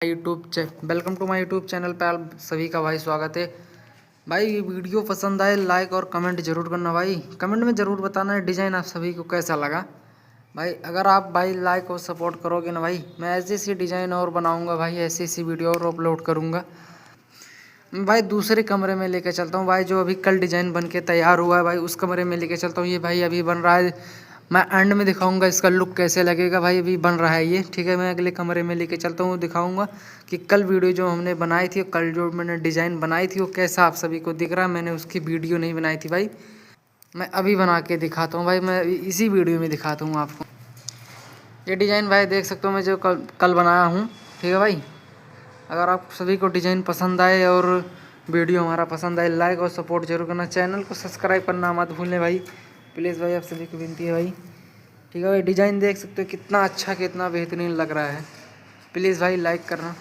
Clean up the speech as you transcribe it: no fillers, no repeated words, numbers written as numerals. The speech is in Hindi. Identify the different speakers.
Speaker 1: Welcome to my YouTube channel पे आप सभी का भाई स्वागत है। भाई वीडियो पसंद आए लाइक और कमेंट जरूर करना भाई। कमेंट में ज़रूर बताना है डिज़ाइन आप सभी को कैसा लगा। भाई अगर आप भाई लाइक और सपोर्ट करोगे ना भाई, मैं ऐसी ऐसी डिज़ाइन और बनाऊंगा भाई, ऐसी ऐसी वीडियो और अपलोड करूँगा। भाई दूसरे कमरे में लेके चलता हूँ भाई, जो अभी कल डिज़ाइन बन के तैयार हुआ है भाई उस कमरे में लेके चलता हूँ। ये भाई अभी बन रहा है, मैं एंड में दिखाऊंगा इसका लुक कैसे लगेगा भाई। अभी बन रहा है ये, ठीक है। मैं अगले कमरे में लेके चलता हूँ, दिखाऊंगा कि कल वीडियो जो हमने बनाई थी, कल जो मैंने डिज़ाइन बनाई थी वो कैसा आप सभी को दिख रहा है। मैंने उसकी वीडियो नहीं बनाई थी भाई, मैं अभी बना के दिखाता हूँ भाई, मैं इसी वीडियो में दिखाता हूँ आपको। ये डिज़ाइन भाई देख सकते हो मैं जो कल बनाया हूँ, ठीक है भाई। अगर आप सभी को डिज़ाइन पसंद आए और वीडियो हमारा पसंद आए, लाइक और सपोर्ट जरूर करना, चैनल को सब्सक्राइब करना मत भूलें भाई, प्लीज़ भाई, आप सभी को विनती है भाई, ठीक है भाई। डिज़ाइन देख सकते हो कितना अच्छा कितना बेहतरीन लग रहा है, प्लीज़ भाई लाइक करना।